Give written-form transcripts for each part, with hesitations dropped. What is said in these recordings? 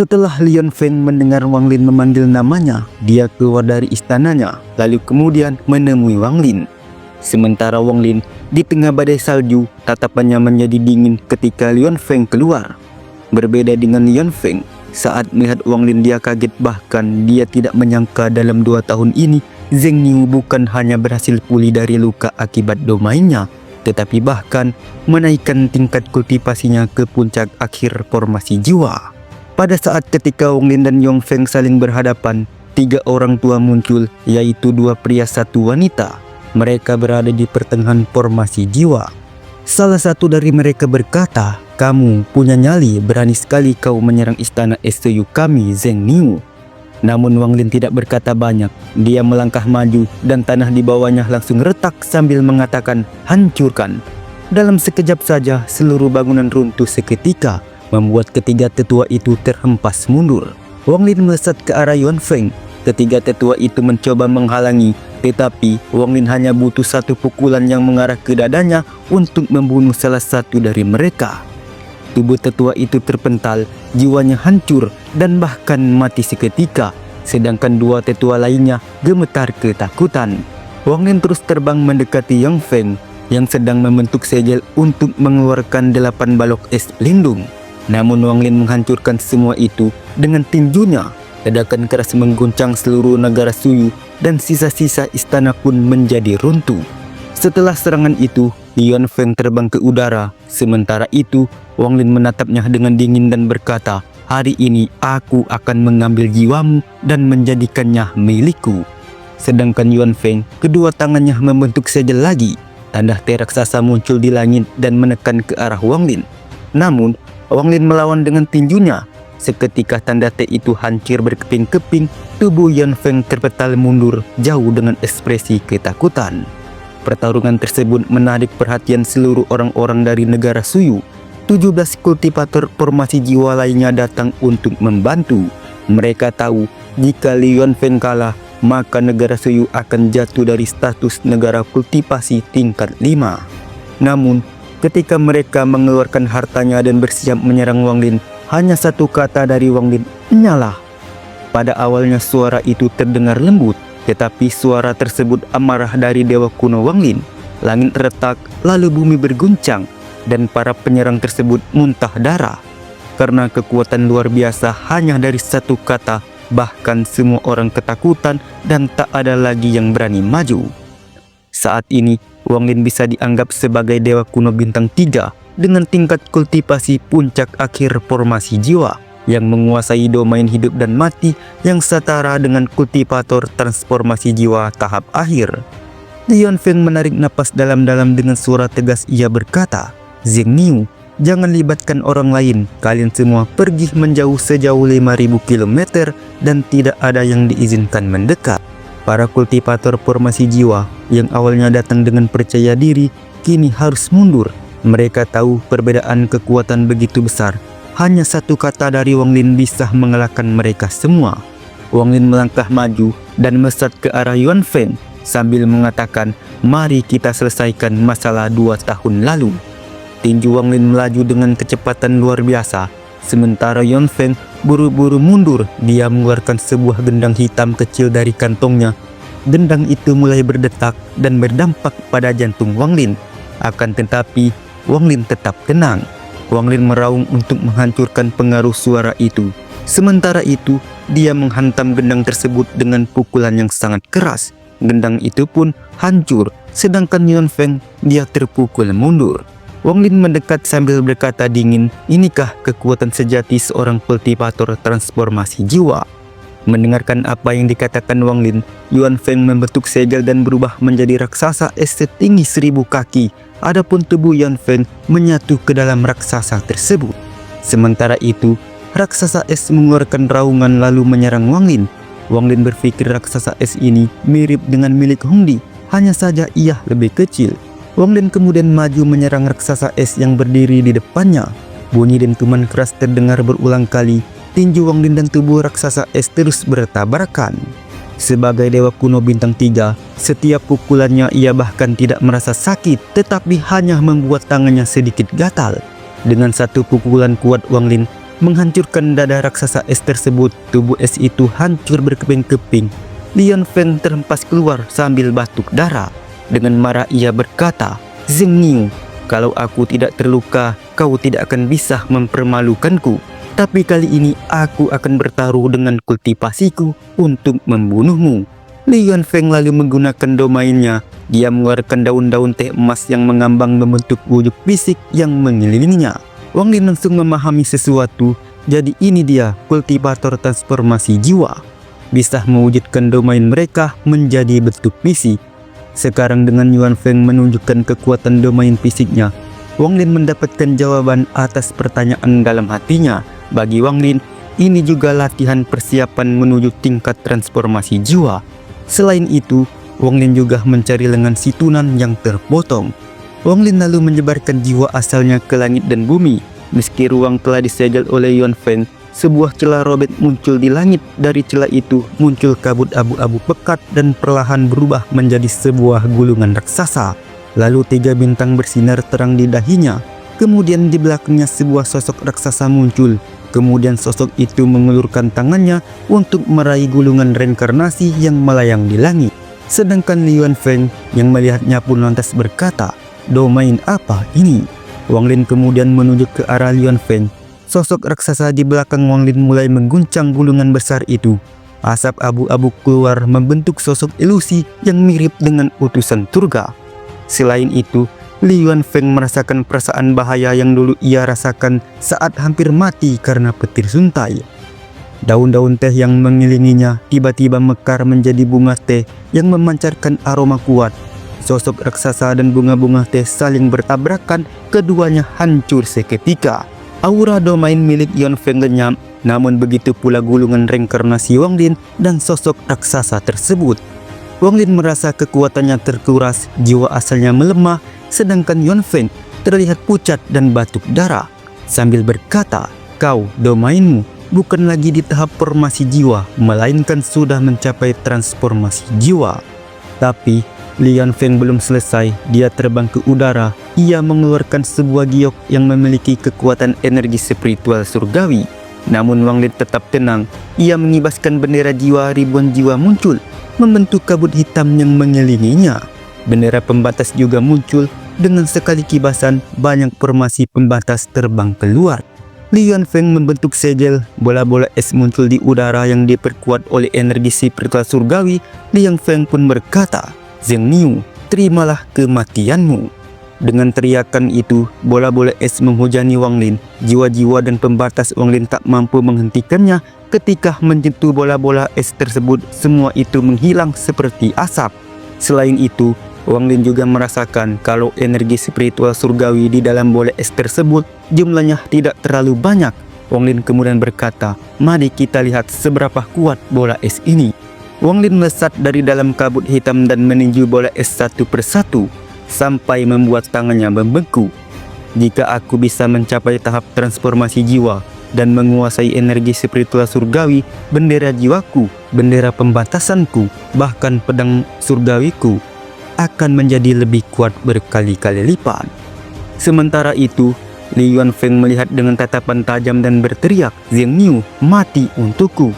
Setelah Lian Feng mendengar Wang Lin memanggil namanya, dia keluar dari istananya, lalu kemudian menemui Wang Lin. Sementara Wang Lin di tengah badai salju, tatapannya menjadi dingin ketika Lian Feng keluar. Berbeda dengan Lian Feng, saat melihat Wang Lin dia kaget, bahkan dia tidak menyangka dalam 2 tahun ini Zheng Niu bukan hanya berhasil pulih dari luka akibat domainnya, tetapi bahkan menaikkan tingkat kultivasinya ke puncak akhir formasi jiwa. Pada saat ketika Wang Lin dan Yong Feng saling berhadapan, 3 orang tua muncul, yaitu 2 pria 1 wanita. Mereka berada di pertengahan formasi jiwa. Salah satu dari mereka berkata, "Kamu punya nyali, berani sekali kau menyerang istana SCU kami, Zheng Niu." Namun Wang Lin tidak berkata banyak. Dia melangkah maju dan tanah di bawahnya langsung retak sambil mengatakan, "Hancurkan." Dalam sekejap saja seluruh bangunan runtuh seketika, membuat ketiga tetua itu terhempas mundur. Wang Lin melesat ke arah Yuan Feng. Ketiga tetua itu mencoba menghalangi, tetapi Wang Lin hanya butuh 1 pukulan yang mengarah ke dadanya untuk membunuh salah satu dari mereka. Tubuh tetua itu terpental, jiwanya hancur dan bahkan mati seketika, sedangkan 2 tetua lainnya gemetar ketakutan. Wang Lin terus terbang mendekati Yang Feng yang sedang membentuk segel untuk mengeluarkan 8 balok es pelindung. Namun Wang Lin menghancurkan semua itu dengan tinjunya. Ledakan keras mengguncang seluruh negara Suyu dan sisa-sisa istana pun menjadi runtuh. Setelah serangan itu, Lian Feng terbang ke udara. Sementara itu, Wang Lin menatapnya dengan dingin dan berkata, "Hari ini aku akan mengambil jiwamu dan menjadikannya milikku." Sedangkan Yuan Feng, kedua tangannya membentuk segel lagi. Tanda T raksasa muncul di langit dan menekan ke arah Wang Lin. Namun, Wang Lin melawan dengan tinjunya. Seketika tanda T itu hancur berkeping-keping, tubuh Yuan Feng terpetal mundur jauh dengan ekspresi ketakutan. Pertarungan tersebut menarik perhatian seluruh orang-orang dari negara Suyu. 17 kultivator formasi jiwa lainnya datang untuk membantu. Mereka tahu jika Yuan Feng kalah, maka negara Suyu akan jatuh dari status negara kultivasi tingkat 5. Namun, ketika mereka mengeluarkan hartanya dan bersiap menyerang Wang Lin, hanya 1 kata dari Wang Lin, "Nyala." Pada awalnya suara itu terdengar lembut, tetapi suara tersebut amarah dari dewa kuno Wang Lin. Langit retak, lalu bumi berguncang, dan para penyerang tersebut muntah darah. Karena kekuatan luar biasa hanya dari 1 kata, bahkan semua orang ketakutan dan tak ada lagi yang berani maju. Saat ini, Wang Lin bisa dianggap sebagai dewa kuno bintang 3 dengan tingkat kultivasi puncak akhir formasi jiwa yang menguasai domain hidup dan mati yang setara dengan kultivator transformasi jiwa tahap akhir. Lian Feng menarik napas dalam-dalam dengan suara tegas. Ia berkata, "Zheng Niu, jangan libatkan orang lain. Kalian semua pergi menjauh sejauh 5.000 km dan tidak ada yang diizinkan mendekat." Para kultivator formasi jiwa yang awalnya datang dengan percaya diri, kini harus mundur. Mereka tahu perbedaan kekuatan begitu besar. Hanya 1 kata dari Wang Lin bisa mengalahkan mereka semua. Wang Lin melangkah maju dan melesat ke arah Yuan Feng sambil mengatakan, "Mari kita selesaikan masalah 2 tahun lalu." Tinju Wang Lin melaju dengan kecepatan luar biasa. Sementara Yuan Feng buru-buru mundur. Dia mengeluarkan sebuah gendang hitam kecil dari kantongnya. Gendang itu mulai berdetak dan berdampak pada jantung Wang Lin. Akan tetapi, Wang Lin tetap tenang. Wang Lin meraung untuk menghancurkan pengaruh suara itu. Sementara itu, dia menghantam gendang tersebut dengan pukulan yang sangat keras. Gendang itu pun hancur, sedangkan Yuan Feng dia terpukul mundur. Wang Lin mendekat sambil berkata dingin, "Inikah kekuatan sejati seorang kultivator transformasi jiwa?" Mendengarkan apa yang dikatakan Wang Lin, Yuan Feng membentuk segel dan berubah menjadi raksasa es setinggi 1000 kaki. Adapun tubuh Yuan Feng menyatu ke dalam raksasa tersebut. Sementara itu, raksasa es mengeluarkan raungan lalu menyerang Wang Lin. Wang Lin berpikir raksasa es ini mirip dengan milik Hongdi, hanya saja ia lebih kecil. Wang Lin kemudian maju menyerang raksasa es yang berdiri di depannya. Bunyi dentuman keras terdengar berulang kali. Tinju Wang Lin dan tubuh raksasa es terus bertabrakan. Sebagai dewa kuno bintang 3, setiap pukulannya ia bahkan tidak merasa sakit, tetapi hanya membuat tangannya sedikit gatal. Dengan 1 pukulan kuat Wang Lin, menghancurkan dada raksasa es tersebut. Tubuh es itu hancur berkeping-keping. Lian Feng terhempas keluar sambil batuk darah. Dengan marah ia berkata, "Zheng Niu, kalau aku tidak terluka, kau tidak akan bisa mempermalukanku. Tapi kali ini aku akan bertaruh dengan kultivasiku untuk membunuhmu." Lian Feng lalu menggunakan domainnya. Dia mengeluarkan daun-daun teh emas yang mengambang membentuk wujud fisik yang mengelilinginya. Wang Lin langsung memahami sesuatu. Jadi ini dia kultivator transformasi jiwa. Bisa mewujudkan domain mereka menjadi bentuk fisik. Sekarang dengan Yuan Feng menunjukkan kekuatan domain fisiknya, Wang Lin mendapatkan jawaban atas pertanyaan dalam hatinya. Bagi Wang Lin, ini juga latihan persiapan menuju tingkat transformasi jiwa. Selain itu, Wang Lin juga mencari lengan si Tunan yang terpotong. Wang Lin lalu menyebarkan jiwa asalnya ke langit dan bumi. Meski ruang telah disegel oleh Yuan Feng, sebuah celah robek muncul di langit. Dari celah itu muncul kabut abu-abu pekat dan perlahan berubah menjadi sebuah gulungan raksasa. Lalu 3 bintang bersinar terang di dahinya. Kemudian di belakangnya sebuah sosok raksasa muncul. Kemudian sosok itu mengulurkan tangannya untuk meraih gulungan reinkarnasi yang melayang di langit. Sedangkan Yuan Feng yang melihatnya pun lantas berkata, "Domain apa ini?" Wang Lin kemudian menuju ke arah Yuan Feng. Sosok raksasa di belakang Wang Lin mulai mengguncang gulungan besar itu. Asap abu-abu keluar membentuk sosok ilusi yang mirip dengan utusan surga. Selain itu, Li Yuan Feng merasakan perasaan bahaya yang dulu ia rasakan saat hampir mati karena petir suntai. Daun-daun teh yang mengelilinginya tiba-tiba mekar menjadi bunga teh yang memancarkan aroma kuat. Sosok raksasa dan bunga-bunga teh saling bertabrakan, keduanya hancur seketika. Aura domain milik Yuan Feng lenyap, namun begitu pula gulungan reinkarnasi Wang Lin dan sosok raksasa tersebut. Wang Lin merasa kekuatannya terkuras, jiwa asalnya melemah, sedangkan Yuan Feng terlihat pucat dan batuk darah. Sambil berkata, "Kau, domainmu bukan lagi di tahap formasi jiwa, melainkan sudah mencapai transformasi jiwa." Tapi Lian Feng belum selesai. Dia terbang ke udara. Ia mengeluarkan sebuah giok yang memiliki kekuatan energi spiritual surgawi. Namun Wang Lin tetap tenang. Ia mengibaskan bendera jiwa. Ribuan jiwa muncul membentuk kabut hitam yang mengelilinginya. Bendera pembatas juga muncul. Dengan sekali kibasan, banyak formasi pembatas terbang keluar. Lian Feng membentuk segel. Bola-bola es muncul di udara yang diperkuat oleh energi spiritual surgawi. Lian Feng pun berkata, "Zheng Niu, terimalah kematianmu." Dengan teriakan itu, bola-bola es menghujani Wang Lin. Jiwa-jiwa dan pembatas Wang Lin tak mampu menghentikannya. Ketika menyentuh bola-bola es tersebut, semua itu menghilang seperti asap. Selain itu, Wang Lin juga merasakan kalau energi spiritual surgawi di dalam bola es tersebut jumlahnya tidak terlalu banyak. Wang Lin kemudian berkata, "Mari kita lihat seberapa kuat bola es ini." Wang Lin melesat dari dalam kabut hitam dan meninju bola es satu persatu sampai membuat tangannya membeku. "Jika aku bisa mencapai tahap transformasi jiwa dan menguasai energi spiritual surgawi, bendera jiwaku, bendera pembatasanku, bahkan pedang surgawiku akan menjadi lebih kuat berkali-kali lipat." Sementara itu, Li Yuan Feng melihat dengan tatapan tajam dan berteriak, "Zheng Niu, mati untukku."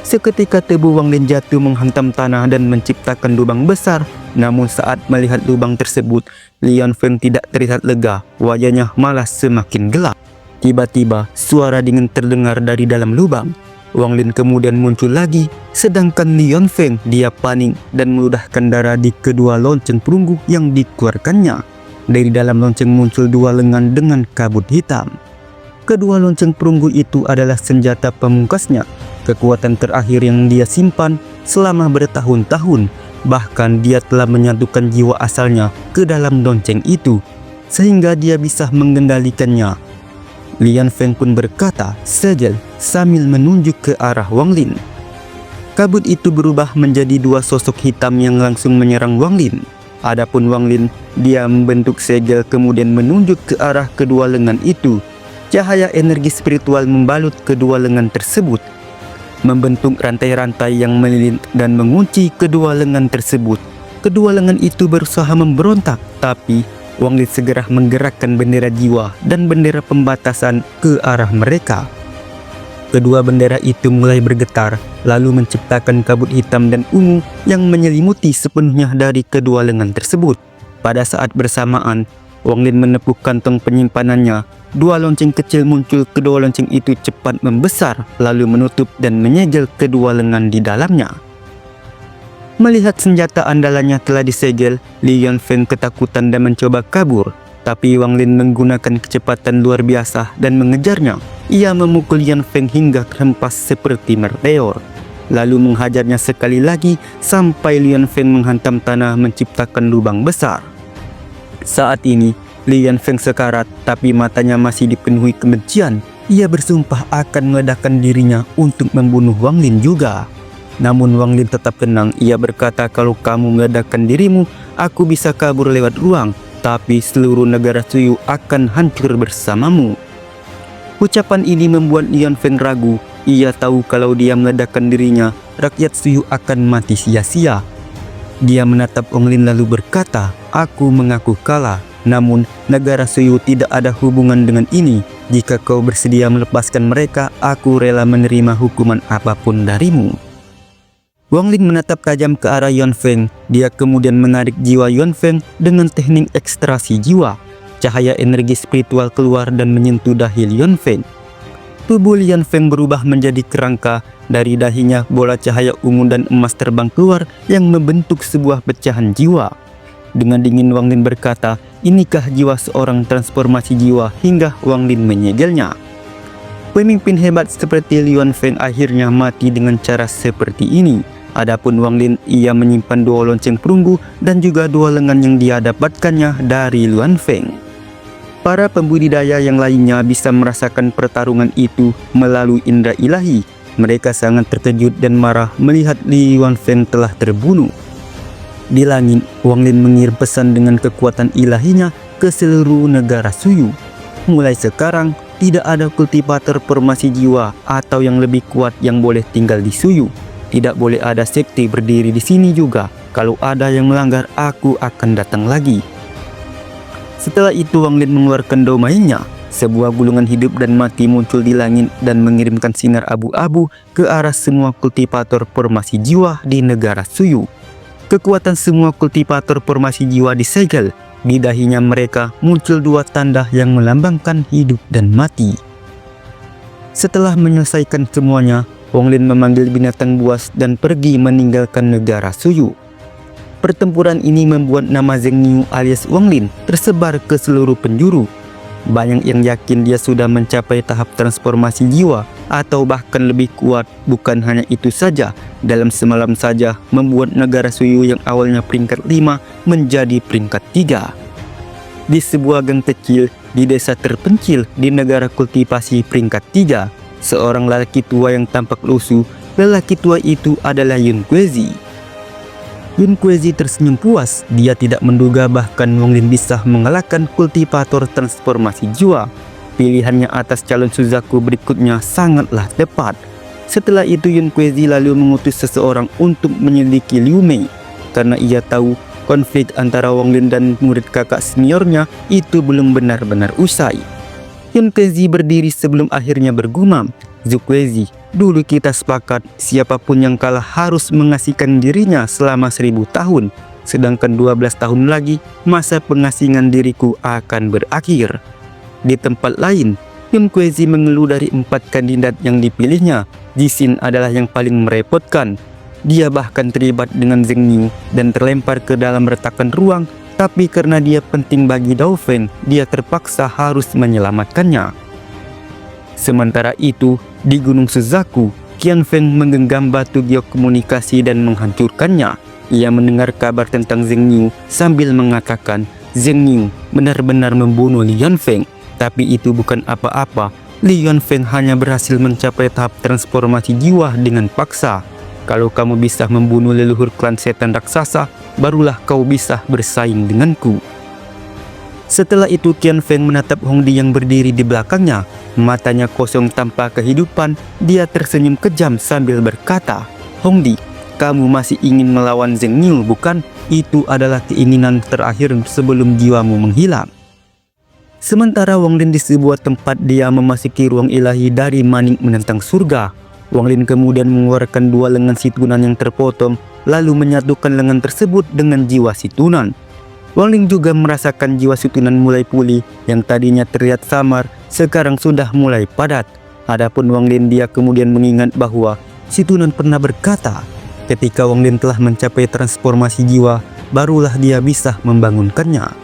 Seketika tubuh Wang Lin jatuh menghantam tanah dan menciptakan lubang besar. Namun saat melihat lubang tersebut, Lian Feng tidak terlihat lega. Wajahnya malah semakin gelap. Tiba-tiba suara dingin terdengar dari dalam lubang. Wang Lin kemudian muncul lagi. Sedangkan Lian Feng dia panik dan meludahkan darah di kedua lonceng perunggu yang dikeluarkannya. Dari dalam lonceng muncul 2 lengan dengan kabut hitam. Kedua lonceng perunggu itu adalah senjata pamungkasnya. Kekuatan terakhir yang dia simpan selama bertahun-tahun. Bahkan dia telah menyatukan jiwa asalnya ke dalam lonceng itu, sehingga dia bisa mengendalikannya. Lian Feng pun berkata, "Segel," sambil menunjuk ke arah Wang Lin. Kabut itu berubah menjadi 2 sosok hitam yang langsung menyerang Wang Lin. Adapun Wang Lin, dia membentuk segel kemudian menunjuk ke arah kedua lengan itu. Cahaya energi spiritual membalut kedua lengan tersebut, membentuk rantai-rantai yang melilit dan mengunci kedua lengan tersebut. Kedua lengan itu berusaha memberontak, tapi Wang Lin segera menggerakkan bendera jiwa dan bendera pembatasan ke arah mereka. Kedua bendera itu mulai bergetar, lalu menciptakan kabut hitam dan ungu yang menyelimuti sepenuhnya dari kedua lengan tersebut. Pada saat bersamaan, Wang Lin menepuk kantong penyimpanannya. Dua lonceng kecil muncul, kedua lonceng itu cepat membesar, lalu menutup dan menyegel kedua lengan di dalamnya. Melihat senjata andalannya telah disegel, Li Yunfeng ketakutan dan mencoba kabur. Tapi Wang Lin menggunakan kecepatan luar biasa dan mengejarnya. Ia memukul Yunfeng hingga terhempas seperti meteor, lalu menghajarnya sekali lagi sampai Yunfeng menghantam tanah menciptakan lubang besar. Saat ini, Li Yunfeng sekarat, tapi matanya masih dipenuhi kebencian. Ia bersumpah akan meledakkan dirinya untuk membunuh Wang Lin juga. Namun Wang Lin tetap tenang. Ia berkata, kalau kamu meledakkan dirimu, aku bisa kabur lewat ruang, tapi seluruh negara Suyu akan hancur bersamamu. Ucapan ini membuat Yunfeng ragu. Ia tahu kalau dia meledakkan dirinya, rakyat Suyu akan mati sia-sia. Dia menatap Wang Lin lalu berkata, aku mengaku kalah. Namun, negara Suyu tidak ada hubungan dengan ini. Jika kau bersedia melepaskan mereka, aku rela menerima hukuman apapun darimu. Wang Lin menatap tajam ke arah Yunfeng. Dia kemudian menarik jiwa Yunfeng dengan teknik ekstrasi jiwa. Cahaya energi spiritual keluar dan menyentuh dahi Yunfeng. Tubuh Yunfeng berubah menjadi kerangka. Dari dahinya bola cahaya ungu dan emas terbang keluar yang membentuk sebuah pecahan jiwa. Dengan dingin Wang Lin berkata, inikah jiwa seorang transformasi jiwa, hingga Wang Lin menyegelnya. Pemimpin hebat seperti Yunfeng akhirnya mati dengan cara seperti ini. Adapun Wang Lin, ia menyimpan dua lonceng perunggu dan juga dua lengan yang dia dapatkannya dari Yunfeng. Para pembudidaya yang lainnya bisa merasakan pertarungan itu melalui indera ilahi. Mereka sangat terkejut dan marah melihat Li Yunfeng telah terbunuh. Di langit, Wang Lin mengirim pesan dengan kekuatan ilahinya ke seluruh negara Suyu. Mulai sekarang, tidak ada kultivator formasi jiwa atau yang lebih kuat yang boleh tinggal di Suyu. Tidak boleh ada sekte berdiri di sini juga. Kalau ada yang melanggar, aku akan datang lagi. Setelah itu Wang Lin mengeluarkan domainya. Sebuah gulungan hidup dan mati muncul di langit dan mengirimkan sinar abu-abu ke arah semua kultivator formasi jiwa di negara Suyu. Kekuatan semua kultivator formasi jiwa disegel. Di dahinya mereka muncul dua tanda yang melambangkan hidup dan mati. Setelah menyelesaikan semuanya, Wang Lin memanggil binatang buas dan pergi meninggalkan negara Suyu. Pertempuran ini membuat nama Zheng Niu alias Wang Lin tersebar ke seluruh penjuru. Banyak yang yakin dia sudah mencapai tahap transformasi jiwa atau bahkan lebih kuat. Bukan hanya itu saja, dalam semalam saja membuat negara Suyu yang awalnya peringkat 5 menjadi peringkat 3. Di sebuah gang kecil di desa terpencil di negara kultivasi peringkat 3, seorang lelaki tua yang tampak lusuh. Lelaki tua itu adalah Yun Kuezi. Yun Kuezi tersenyum puas. Dia tidak menduga bahkan Wang Lin bisa mengalahkan kultivator transformasi jiwa. Pilihannya atas calon Suzaku berikutnya sangatlah tepat. Setelah itu Yun Kuezi lalu mengutus seseorang untuk menyelidiki Liu Mei. Karena ia tahu konflik antara Wang Lin dan murid kakak seniornya itu belum benar-benar usai. Yun Kuezi berdiri sebelum akhirnya bergumam, Zhu Kuezi, dulu kita sepakat siapapun yang kalah harus mengasihkan dirinya selama 1000 tahun. Sedangkan 12 tahun lagi masa pengasingan diriku akan berakhir. Di tempat lain, Yun Kuezi mengeluh dari 4 kandidat yang dipilihnya. Jixin adalah yang paling merepotkan. Dia bahkan terlibat dengan Zheng Niu dan terlempar ke dalam retakan ruang. Tapi karena dia penting bagi Dao Feng, dia terpaksa harus menyelamatkannya. Sementara itu, di Gunung Suzaku, Qian Feng menggenggam batu geokomunikasi dan menghancurkannya. Ia mendengar kabar tentang Zheng Niu sambil mengatakan, Zheng Niu benar-benar membunuh Li Yunfeng. Tapi itu bukan apa-apa. Li Yunfeng hanya berhasil mencapai tahap transformasi jiwa dengan paksa. Kalau kamu bisa membunuh leluhur klan setan raksasa, barulah kau bisa bersaing denganku. Setelah itu Qian Feng menatap Hongdi yang berdiri di belakangnya. Matanya kosong tanpa kehidupan. Dia tersenyum kejam sambil berkata, Hongdi, kamu masih ingin melawan Zheng Niu bukan? Itu adalah keinginan terakhir sebelum jiwamu menghilang. Sementara Wang Lin di sebuah tempat dia memasuki ruang ilahi dari manik menentang surga. Wang Lin kemudian mengeluarkan dua lengan si Tunan yang terpotong, lalu menyatukan lengan tersebut dengan jiwa si Tunan. Wang Lin juga merasakan jiwa si Tunan mulai pulih, yang tadinya terlihat samar, sekarang sudah mulai padat. Adapun Wang Lin, dia kemudian mengingat bahwa si Tunan pernah berkata, ketika Wang Lin telah mencapai transformasi jiwa, barulah dia bisa membangunkannya.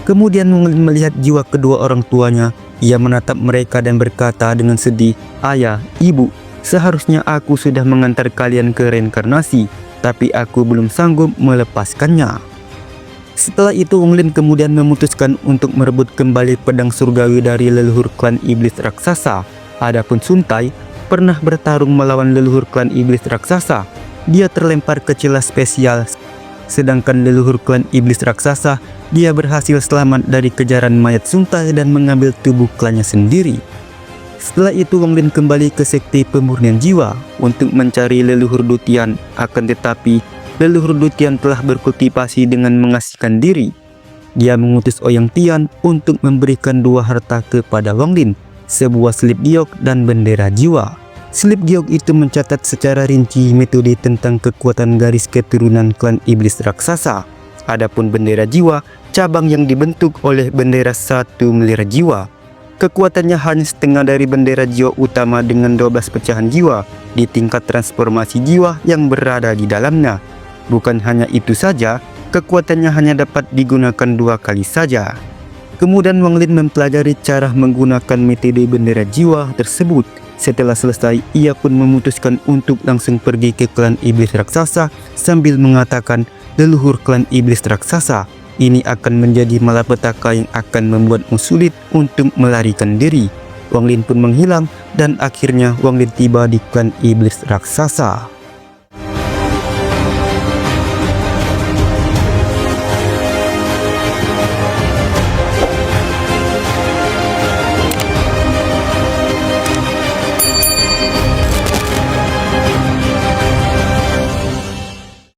Kemudian Wang Lin melihat jiwa kedua orang tuanya. Ia menatap mereka dan berkata dengan sedih, "Ayah, ibu, seharusnya aku sudah mengantar kalian ke reinkarnasi, tapi aku belum sanggup melepaskannya." Setelah itu Wang Lin kemudian memutuskan untuk merebut kembali pedang surgawi dari leluhur klan iblis raksasa. Adapun Sun Tai pernah bertarung melawan leluhur klan iblis raksasa. Dia terlempar ke celah spesial, sedangkan leluhur klan iblis raksasa, dia berhasil selamat dari kejaran mayat Sun Tai dan mengambil tubuh klannya sendiri. Setelah itu Wang Lin kembali ke sekte pemurnian jiwa untuk mencari leluhur Dutian, akan tetapi leluhur Dutian telah berkultivasi dengan mengasihkan diri. Dia mengutus Ouyang Tian untuk memberikan dua harta kepada Wang Lin, sebuah slip giok dan bendera jiwa. Slip giok itu mencatat secara rinci metode tentang kekuatan garis keturunan klan iblis raksasa. Adapun bendera jiwa, cabang yang dibentuk oleh bendera 1 miliar jiwa. Kekuatannya hanya setengah dari bendera jiwa utama dengan 12 pecahan jiwa di tingkat transformasi jiwa yang berada di dalamnya. Bukan hanya itu saja, kekuatannya hanya dapat digunakan 2 kali saja. Kemudian Wang Lin mempelajari cara menggunakan metode bendera jiwa tersebut. Setelah selesai, ia pun memutuskan untuk langsung pergi ke klan iblis raksasa sambil mengatakan, leluhur klan iblis raksasa, ini akan menjadi malapetaka yang akan membuatmu sulit untuk melarikan diri. Wang Lin pun menghilang dan akhirnya Wang Lin tiba di klan iblis raksasa.